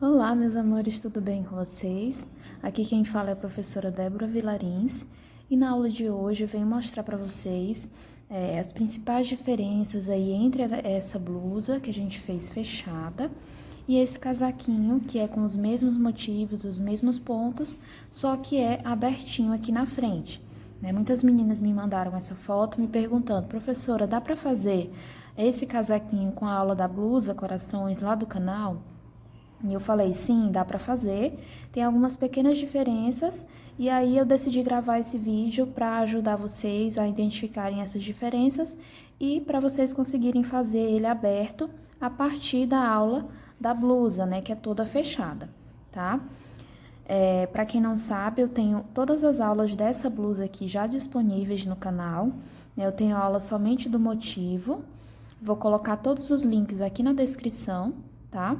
Olá, meus amores, tudo bem com vocês? Aqui quem fala é a professora Débora Vilarins e na aula de hoje eu venho mostrar para vocês as principais diferenças aí entre essa blusa que a gente fez fechada e esse casaquinho que é com os mesmos motivos, os mesmos pontos, só que é abertinho aqui na frente. Muitas meninas me mandaram essa foto me perguntando, professora, dá para fazer esse casaquinho com a aula da blusa Corações lá do canal? E eu falei, sim, dá para fazer, tem algumas pequenas diferenças, e aí eu decidi gravar esse vídeo para ajudar vocês a identificarem essas diferenças e para vocês conseguirem fazer ele aberto a partir da aula da blusa, né, que é toda fechada, tá? Para quem não sabe, eu tenho todas as aulas dessa blusa aqui já disponíveis no canal, né? Eu tenho aula somente do motivo, vou colocar todos os links aqui na descrição, tá?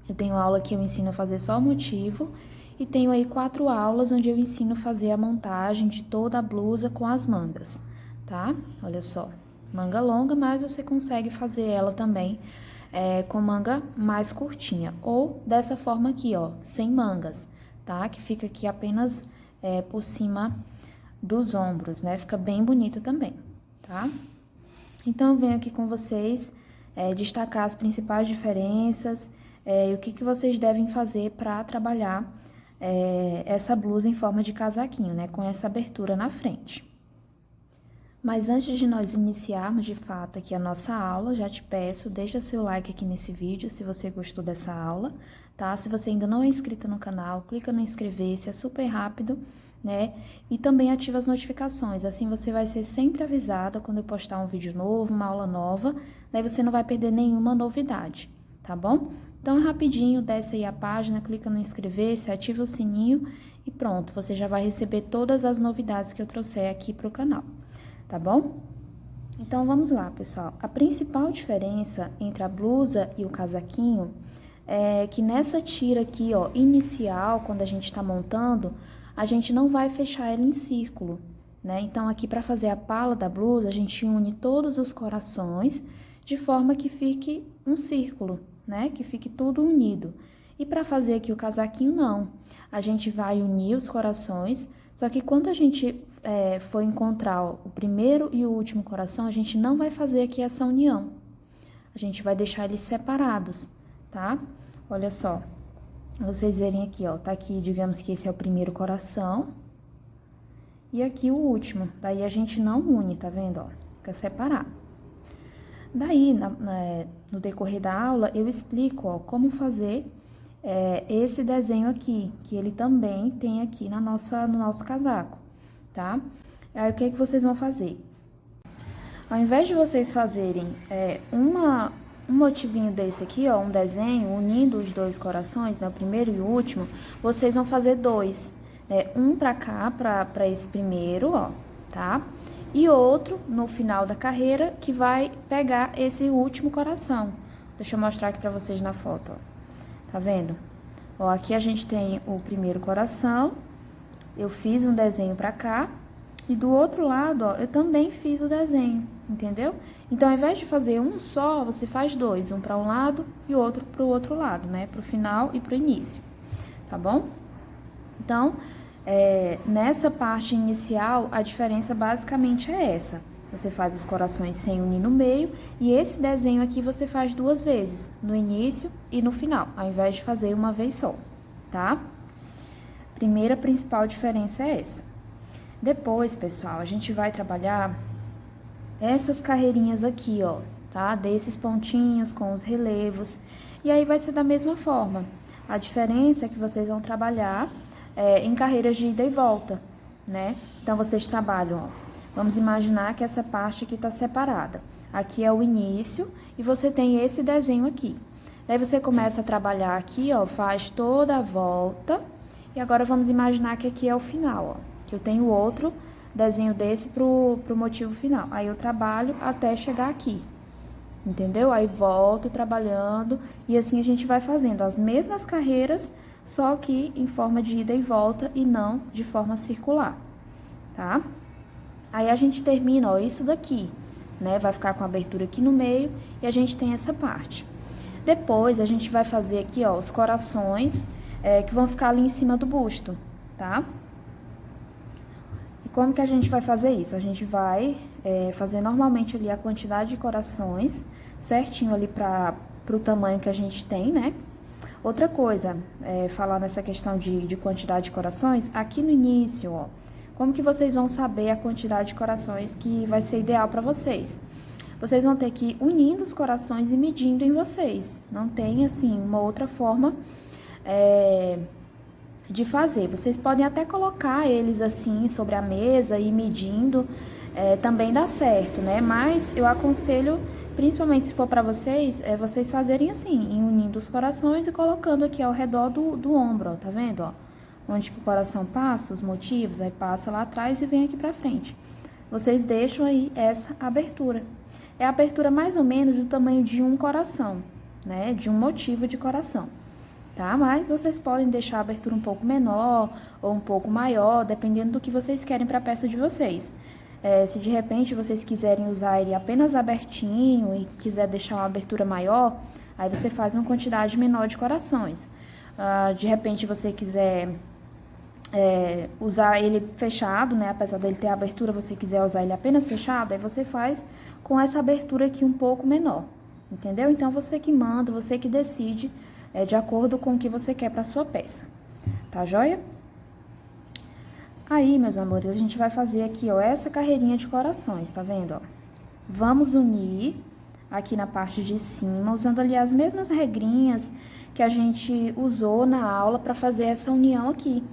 Eu tenho aula que eu ensino a fazer só o motivo e tenho aí 4 aulas onde eu ensino a fazer a montagem de toda a blusa com as mangas, tá? Olha só, manga longa, mas você consegue fazer ela também com manga mais curtinha ou dessa forma aqui, ó, sem mangas, tá? Que fica aqui apenas por cima dos ombros, né? Fica bem bonita também, tá? Então, eu venho aqui com vocês destacar as principais diferenças e o que vocês devem fazer para trabalhar essa blusa em forma de casaquinho, né? Com essa abertura na frente. Mas antes de nós iniciarmos de fato aqui a nossa aula, já te peço, deixa seu like aqui nesse vídeo se você gostou dessa aula, tá? Se você ainda não é inscrita no canal, clica no inscrever-se, é super rápido, né? E também ativa as notificações, assim você vai ser sempre avisada quando eu postar um vídeo novo, uma aula nova, daí você não vai perder nenhuma novidade, tá bom? Então, rapidinho, desce aí a página, clica no inscrever-se, ativa o sininho e pronto, você já vai receber todas as novidades que eu trouxer aqui para o canal, tá bom? Então, vamos lá, pessoal. A principal diferença entre a blusa e o casaquinho é que nessa tira aqui, ó, inicial, quando a gente está montando, a gente não vai fechar ela em círculo, né? Então, aqui para fazer a pala da blusa, a gente une todos os corações de forma que fique um círculo, né? Que fique tudo unido. E para fazer aqui o casaquinho, não. A gente vai unir os corações, só que quando a gente for encontrar o primeiro e o último coração, a gente não vai fazer aqui essa união. A gente vai deixar eles separados, tá? Olha só. Vocês verem aqui, ó. Tá aqui, digamos que esse é o primeiro coração. E aqui o último. Daí a gente não une, tá vendo, ó? Fica separado. Daí, no decorrer da aula, eu explico, ó, como fazer esse desenho aqui, que ele também tem aqui no nosso casaco, tá? Aí, o que vocês vão fazer? Ao invés de vocês fazerem um motivinho desse aqui, ó, um desenho, unindo os dois corações, né, o primeiro e o último, vocês vão fazer dois, um pra cá, pra esse primeiro, ó, tá? E outro no final da carreira que vai pegar esse último coração. Deixa eu mostrar aqui pra vocês na foto, ó. Tá vendo? Ó, aqui a gente tem o primeiro coração, eu fiz um desenho pra cá, e do outro lado, ó, eu também fiz o desenho, entendeu? Então, ao invés de fazer um só, você faz dois, um para um lado e outro pro outro lado, né? Pro final e pro início, tá bom? Então, nessa parte inicial, a diferença basicamente é essa. Você faz os corações sem unir no meio e esse desenho aqui você faz 2 vezes, no início e no final, ao invés de fazer uma vez só, tá? Primeira principal diferença é essa. Depois, pessoal, a gente vai trabalhar essas carreirinhas aqui, ó, tá? Desses pontinhos com os relevos. E aí vai ser da mesma forma. A diferença é que vocês vão trabalhar em carreiras de ida e volta, né? Então, vocês trabalham, ó. Vamos imaginar que essa parte aqui tá separada. Aqui é o início e você tem esse desenho aqui. Daí, você começa a trabalhar aqui, ó, faz toda a volta. E agora, vamos imaginar que aqui é o final, ó. Que eu tenho outro desenho desse pro motivo final. Aí, eu trabalho até chegar aqui. Entendeu? Aí, volto trabalhando e assim a gente vai fazendo as mesmas carreiras, só que em forma de ida e volta e não de forma circular, tá? Aí a gente termina, ó, isso daqui, né? Vai ficar com a abertura aqui no meio e a gente tem essa parte. Depois, a gente vai fazer aqui, ó, os corações que vão ficar ali em cima do busto, tá? E como que a gente vai fazer isso? A gente vai fazer normalmente ali a quantidade de corações, certinho ali pro tamanho que a gente tem, né? Outra coisa, falar nessa questão de quantidade de corações, aqui no início, ó, como que vocês vão saber a quantidade de corações que vai ser ideal para vocês? Vocês vão ter que ir unindo os corações e medindo em vocês. Não tem, assim, uma outra forma de fazer. Vocês podem até colocar eles, assim, sobre a mesa e ir medindo, também dá certo, né? Mas eu aconselho, principalmente se for para vocês, vocês fazerem assim, unindo os corações e colocando aqui ao redor do ombro, ó, tá vendo, ó? Onde que o coração passa, os motivos, aí passa lá atrás e vem aqui pra frente. Vocês deixam aí essa abertura. É a abertura mais ou menos do tamanho de um coração, né? De um motivo de coração, tá? Mas vocês podem deixar a abertura um pouco menor ou um pouco maior, dependendo do que vocês querem para a peça de vocês. Se de repente vocês quiserem usar ele apenas abertinho e quiser deixar uma abertura maior, aí você faz uma quantidade menor de corações. De repente você quiser usar ele fechado, né? Apesar dele ter abertura, você quiser usar ele apenas fechado, aí você faz com essa abertura aqui um pouco menor, entendeu? Então, você que manda, você que decide, de acordo com o que você quer para sua peça, tá joia? Aí, meus amores, a gente vai fazer aqui, ó, essa carreirinha de corações, tá vendo, ó? Vamos unir aqui na parte de cima, usando ali as mesmas regrinhas que a gente usou na aula para fazer essa união aqui,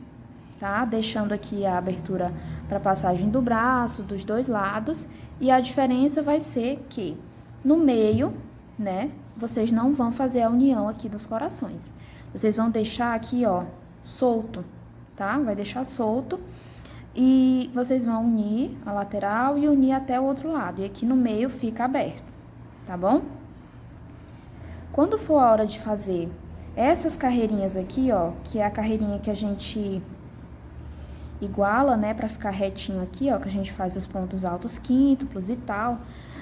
tá? Deixando aqui a abertura para passagem do braço, dos dois lados, e a diferença vai ser que no meio, né, vocês não vão fazer a união aqui dos corações. Vocês vão deixar aqui, ó, solto, tá? Vai deixar solto e vocês vão unir a lateral e unir até o outro lado. E aqui no meio fica aberto, tá bom? Quando for a hora de fazer essas carreirinhas aqui, ó, que é a carreirinha que a gente iguala, né, pra ficar retinho aqui, ó, que a gente faz os pontos altos quíntuplos e tal.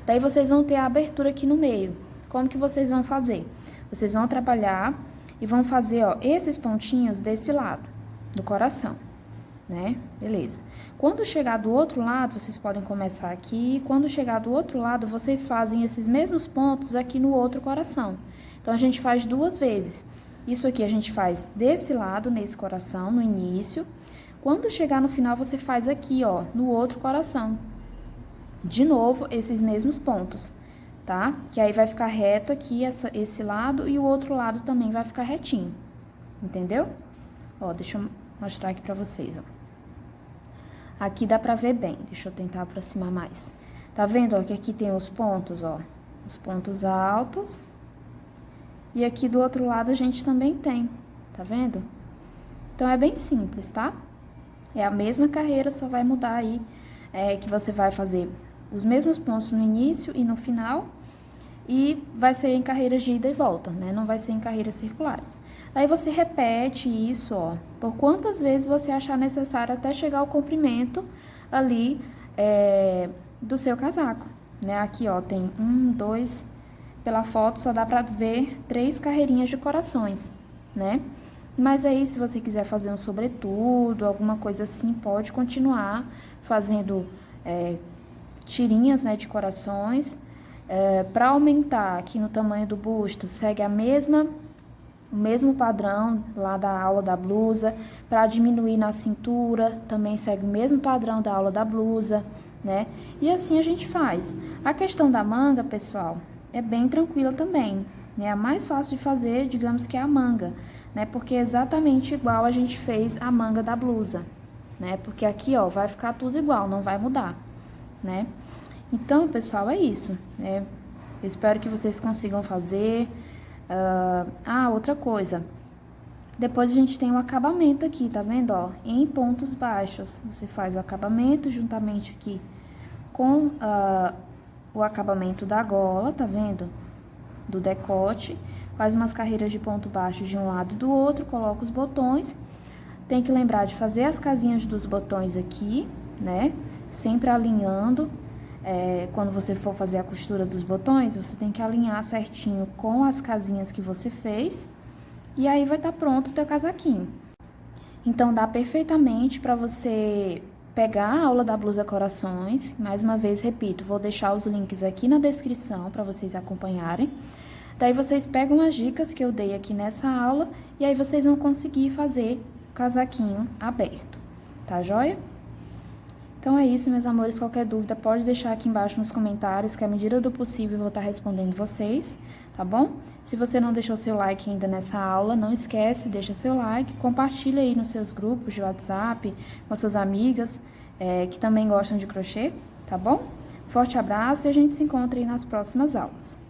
Daí vocês vão ter a abertura aqui no meio. Como que vocês vão fazer? Vocês vão trabalhar e vão fazer, ó, esses pontinhos desse lado, do coração, né? Beleza. Quando chegar do outro lado, vocês podem começar aqui. Quando chegar do outro lado, vocês fazem esses mesmos pontos aqui no outro coração. Então, a gente faz 2 vezes. Isso aqui a gente faz desse lado, nesse coração, no início. Quando chegar no final, você faz aqui, ó, no outro coração. De novo, esses mesmos pontos, tá? Que aí vai ficar reto aqui, esse lado, e o outro lado também vai ficar retinho. Entendeu? Ó, deixa eu mostrar aqui pra vocês, ó. Aqui dá pra ver bem. Deixa eu tentar aproximar mais. Tá vendo, ó, que aqui tem os pontos, ó. Os pontos altos. E aqui do outro lado a gente também tem. Tá vendo? Então, é bem simples, tá? É a mesma carreira, só vai mudar aí, que você vai fazer os mesmos pontos no início e no final, e vai ser em carreiras de ida e volta, né? Não vai ser em carreiras circulares. Aí você repete isso, ó, por quantas vezes você achar necessário até chegar ao comprimento ali do seu casaco, né? Aqui, ó, tem 1, 2, pela foto só dá pra ver 3 carreirinhas de corações, né? Mas aí, se você quiser fazer um sobretudo, alguma coisa assim, pode continuar fazendo tirinhas, né, de corações. Para aumentar aqui no tamanho do busto, segue o mesmo padrão lá da aula da blusa. Para diminuir na cintura, também segue o mesmo padrão da aula da blusa, né? E assim a gente faz. A questão da manga, pessoal, é bem tranquila também, né? A mais fácil de fazer, digamos que é a manga, né? Porque é exatamente igual a gente fez a manga da blusa, né? Porque aqui, ó, vai ficar tudo igual, não vai mudar, né? Então, pessoal, é isso, né? Eu espero que vocês consigam fazer. Outra coisa. Depois a gente tem o acabamento aqui, tá vendo, ó? Em pontos baixos. Você faz o acabamento juntamente aqui com o acabamento da gola, tá vendo? Do decote. Faz umas carreiras de ponto baixo de um lado e do outro, coloca os botões. Tem que lembrar de fazer as casinhas dos botões aqui, né? Sempre alinhando. quando você for fazer a costura dos botões, você tem que alinhar certinho com as casinhas que você fez, e aí vai estar pronto o teu casaquinho. Então, dá perfeitamente para você pegar a aula da blusa corações. Mais uma vez, repito, vou deixar os links aqui na descrição para vocês acompanharem. Daí vocês pegam as dicas que eu dei aqui nessa aula e aí vocês vão conseguir fazer o casaquinho aberto, tá joia? Então é isso, meus amores. Qualquer dúvida pode deixar aqui embaixo nos comentários, que à medida do possível eu vou estar respondendo vocês, tá bom? Se você não deixou seu like ainda nessa aula, não esquece, deixa seu like, compartilha aí nos seus grupos de WhatsApp, com as suas amigas que também gostam de crochê, tá bom? Forte abraço e a gente se encontra aí nas próximas aulas.